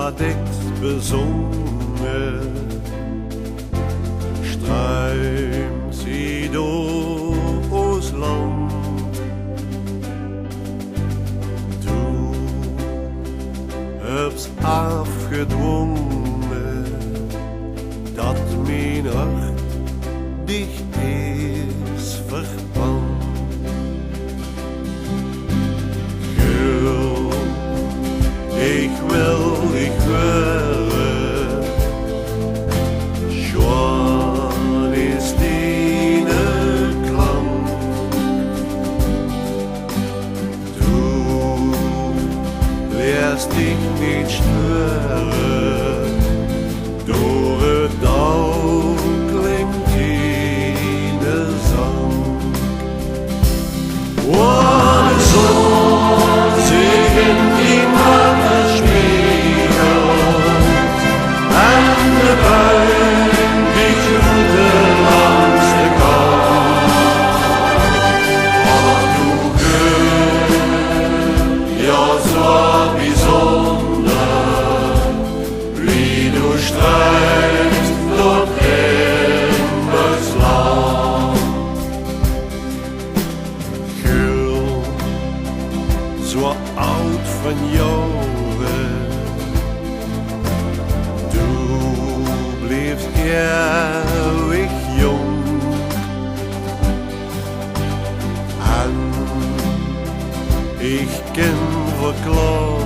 had ich's besungen. Streim sie durchs Land. Du hab's aufgedwungen, dat mein Hart dich is verbannt. Ich will, schon ist deine Klang. Du lässt dich nicht stören, durch Dau klingt deine Sang. Ohne Sohn singen die Mann spiegelt, an der Bein die Jute langs der Gang. Aber du gehst ja so besonders, wie du streifst dort in das Land. So oud van jaren, du bleefst eeuwig jong. En ik kan verklaren